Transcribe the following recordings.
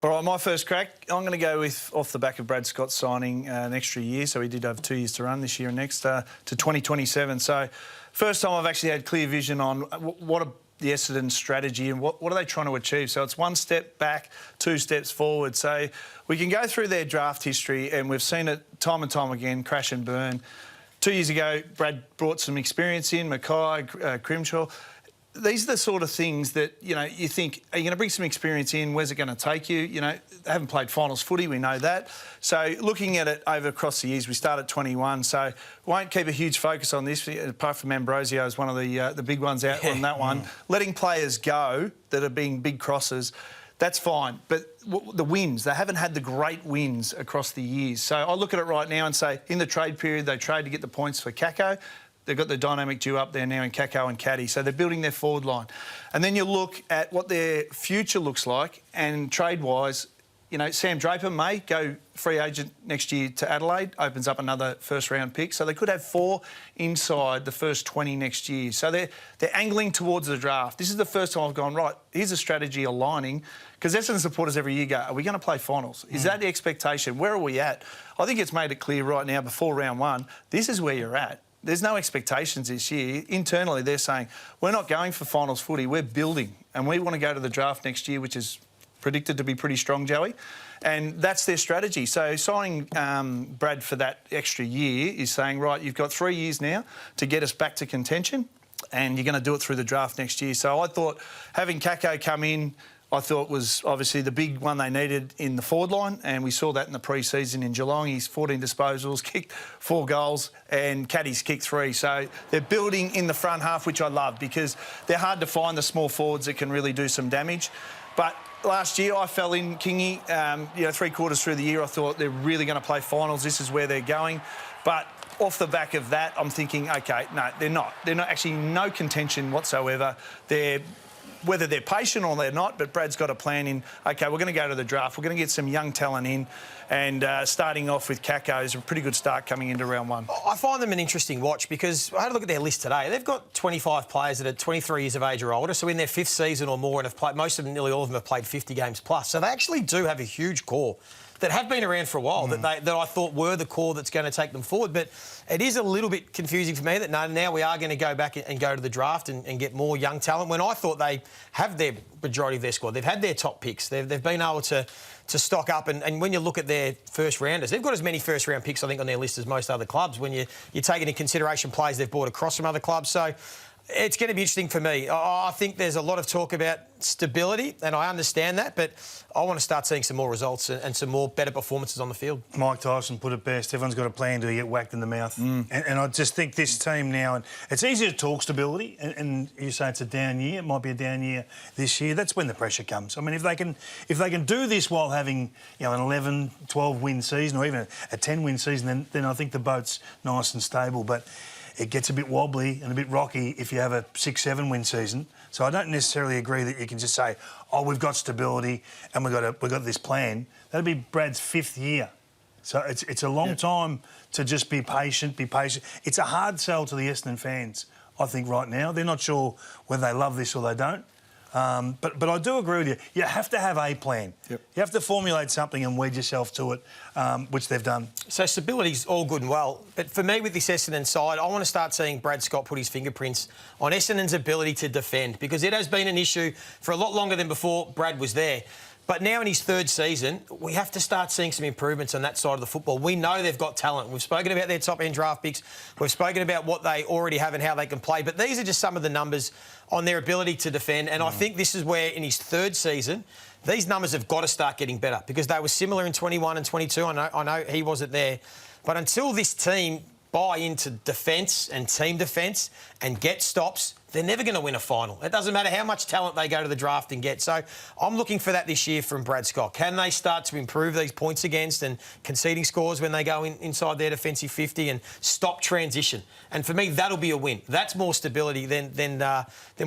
All right, my first crack, I'm going to go with, off the back of Brad Scott signing an extra year, so he did have 2 years to run this year and next, to 2027. So first time I've actually had clear vision on what the Essendon strategy and what are they trying to achieve. So it's 1 step back, 2 steps forward. So we can go through their draft history and we've seen it time and time again, crash and burn. 2 years ago, Brad brought some experience in, Mackay, Crimshaw. These are the sort of things that, you think, are you going to bring some experience in? Where's it going to take you? They haven't played finals footy, we know that. So looking at it across the years, we start at 21, so won't keep a huge focus on this, apart from Ambrosio is one of the big ones out on that one. Letting players go that are being big crosses, that's fine. But the wins, they haven't had the great wins across the years. So I look at it right now and say, in the trade period, they trade to get the points for Kako. They've got the dynamic duo up there now in Kako and Caddy, so they're building their forward line. And then you look at what their future looks like, and trade-wise, Sam Draper may go free agent next year to Adelaide, opens up another first-round pick, so they could have 4 inside the first 20 next year. So they're angling towards the draft. This is the first time I've gone, right, here's a strategy aligning, because Essendon supporters every year go, are we going to play finals? Is that the expectation? Where are we at? I think it's made it clear right now before round 1, this is where you're at. There's no expectations this year. Internally, they're saying, we're not going for finals footy, we're building. And we want to go to the draft next year, which is predicted to be pretty strong, Joey. And that's their strategy. So signing Brad for that extra year is saying, right, you've got 3 years now to get us back to contention, and you're going to do it through the draft next year. So I thought having Kako come in, I thought was obviously the big one they needed in the forward line, and we saw that in the pre-season in Geelong. He's 14 disposals, kicked 4 goals, and Caddy's kicked 3. So they're building in the front half, which I love, because they're hard to find the small forwards that can really do some damage. But last year I fell in Kingy, 3 quarters through the year I thought they're really going to play finals, this is where they're going. But off the back of that, I'm thinking, OK, no, they're not. They're not actually no contention whatsoever. Whether they're patient or they're not, but Brad's got a plan in, OK, we're going to go to the draft, we're going to get some young talent in, and starting off with Kako is a pretty good start coming into round 1. I find them an interesting watch because I had a look at their list today. They've got 25 players that are 23 years of age or older, so in their 5th season or more, and have played, most of them, nearly all of them have played 50 games plus. So they actually do have a huge core that have been around for a while, that I thought were the core that's going to take them forward. But it is a little bit confusing for me that now we are going to go back and go to the draft and get more young talent, when I thought they have their majority of their squad. They've had their top picks. They've been able to stock up. And when you look at their first-rounders, they've got as many first-round picks, I think, on their list as most other clubs, when you take into consideration players they've bought across from other clubs. So it's going to be interesting for me. I think there's a lot of talk about stability, and I understand that, but I want to start seeing some more results and some more better performances on the field. Mike Tyson put it best, everyone's got a plan to get whacked in the mouth. And I just think this team now, and it's easy to talk stability, and you say it's a down year, it might be a down year this year, that's when the pressure comes. I mean, if they can do this while having an 11, 12 win season, or even a 10 win season, then I think the boat's nice and stable. But it gets a bit wobbly and a bit rocky if you have a 6, 7 win season. So I don't necessarily agree that you can just say, oh, we've got stability and we've got this plan. That'd be Brad's 5th year. So it's a long time to just be patient, It's a hard sell to the Essendon fans, I think, right now. They're not sure whether they love this or they don't. But I do agree with you. You have to have a plan. Yep. You have to formulate something and wedge yourself to it, which they've done. So stability's all good and well. But for me, with this Essendon side, I want to start seeing Brad Scott put his fingerprints on Essendon's ability to defend, because it has been an issue for a lot longer than before Brad was there. But now in his 3rd season, we have to start seeing some improvements on that side of the football. We know they've got talent. We've spoken about their top-end draft picks. We've spoken about what they already have and how they can play. But these are just some of the numbers on their ability to defend. And I think this is where, in his 3rd season, these numbers have got to start getting better, because they were similar in 21 and 22. I know he wasn't there. But until this team buy into defence and team defence and get stops, they're never going to win a final. It doesn't matter how much talent they go to the draft and get. So I'm looking for that this year from Brad Scott. Can they start to improve these points against and conceding scores when they go inside their defensive 50 and stop transition? And for me, that'll be a win. That's more stability than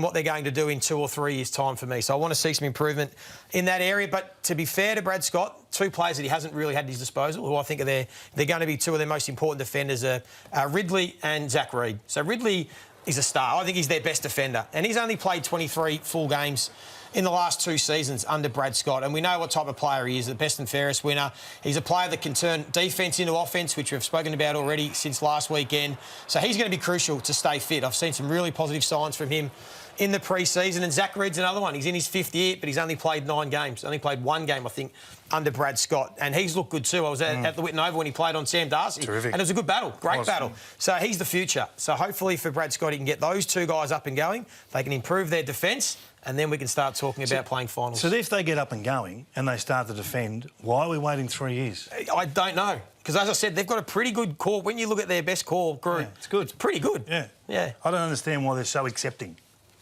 what they're going to do in 2 or 3 years' time for me. So I want to see some improvement in that area. But to be fair to Brad Scott, 2 players that he hasn't really had at his disposal, who I think they're going to be 2 of their most important defenders, are Ridley and Zach Reid. So Ridley, is a star. I think he's their best defender. And he's only played 23 full games in the last 2 seasons under Brad Scott. And we know what type of player he is, the best and fairest winner. He's a player that can turn defence into offence, which we've spoken about already since last weekend. So he's going to be crucial to stay fit. I've seen some really positive signs from him in the pre-season. And Zach Reed's another one. He's in his 5th year, but he's only played 9 games. Only played 1 game, I think, under Brad Scott. And he's looked good too. I was at the Whitten Oval when he played on Sam Darcy. Terrific. And it was a good battle, great battle. So he's the future. So hopefully for Brad Scott, he can get those 2 guys up and going. They can improve their defence, and then we can start talking about playing finals. So if they get up and going and they start to defend, why are we waiting 3 years? I don't know. Because, as I said, they've got a pretty good core. When you look at their best core group, Yeah, it's good. It's pretty good. Yeah. I don't understand why they're so accepting.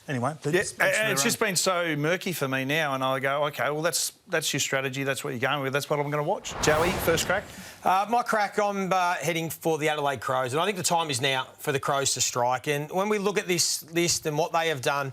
Anyway, it's just been so murky for me now, and I go, OK, well, that's your strategy, that's what you're going with, that's what I'm going to watch. Joey, first crack? My crack, I'm heading for the Adelaide Crows, and I think the time is now for the Crows to strike. And when we look at this list and what they have done,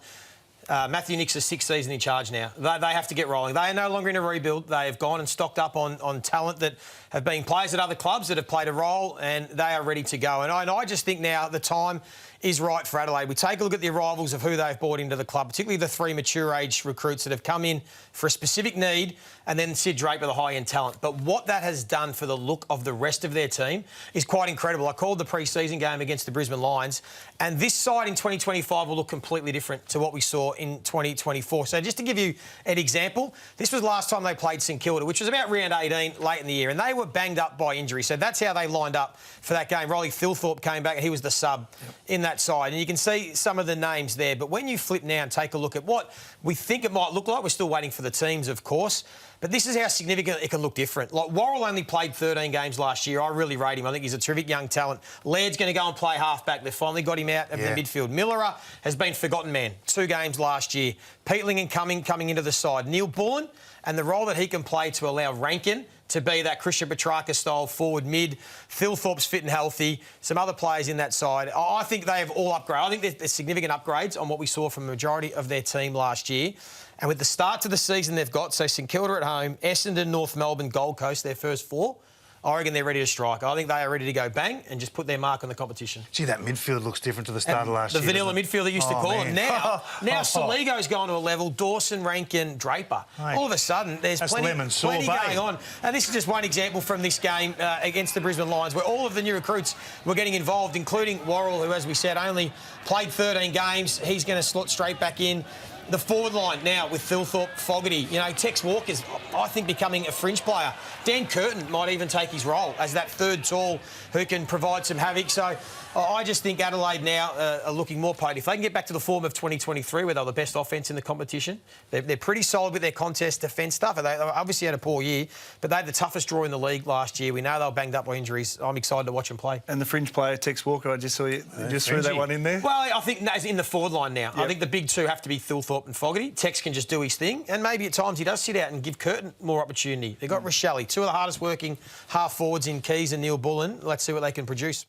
Matthew Nick's 6th season in charge now. They have to get rolling. They are no longer in a rebuild. They have gone and stocked up on talent that have been players at other clubs that have played a role, and they are ready to go. And I just think now the time is right for Adelaide. We take a look at the arrivals of who they've brought into the club, particularly the 3 mature age recruits that have come in for a specific need, and then Sid Draper, the high-end talent. But what that has done for the look of the rest of their team is quite incredible. I called the pre-season game against the Brisbane Lions, and this side in 2025 will look completely different to what we saw in 2024. So just to give you an example, this was last time they played St Kilda, which was about round 18, late in the year, and they were banged up by injury. So that's how they lined up for that game. Rolly Thilthorpe came back, and he was the sub in that side. And you can see some of the names there. But when you flip now and take a look at what we think it might look like, we're still waiting for the teams, of course, but this is how significant it can look different. Like, Worrell only played 13 games last year. I really rate him. I think he's a terrific young talent. Laird's going to go and play halfback. They've finally got him out of the midfield. Millerer has been forgotten man. 2 games last year. Peatling and coming into the side. Neal-Bullen, and the role that he can play to allow Rankin to be that Christian Petrarca-style forward mid. Thilthorpe's fit and healthy. Some other players in that side. I think they have all upgraded. I think there's significant upgrades on what we saw from the majority of their team last year. And with the start to the season they've got, so St Kilda at home, Essendon, North Melbourne, Gold Coast, their first 4, I reckon they're ready to strike. I think they are ready to go bang and just put their mark on the competition. Gee, that midfield looks different to the start of last year. The vanilla midfield they used to call them. Now Saligo's gone to a level. Dawson, Rankin, Draper. Mate, all of a sudden, there's plenty going on. And this is just one example from this game against the Brisbane Lions, where all of the new recruits were getting involved, including Worrell, who, as we said, only played 13 games. He's going to slot straight back in. The forward line now with Thilthorpe, Fogarty. You know, Tex Walker's, I think, becoming a fringe player. Dan Curtin might even take his role as that third tall who can provide some havoc. So I just think Adelaide now are looking more potent. If they can get back to the form of 2023, where they were the best offence in the competition, they're pretty solid with their contest defence stuff. They obviously had a poor year, but they had the toughest draw in the league last year. We know they were banged up by injuries. I'm excited to watch them play. And the fringe player, Tex Walker, I just saw you just threw that one in there. Well, I think as in the forward line now. Yep. I think the big 2 have to be Thilthorpe and Fogarty. Tex can just do his thing, and maybe at times he does sit out and give Curtin more opportunity. They've got Rochelle, 2 of the hardest working half forwards in Keys and Neal-Bullen. Let's see what they can produce.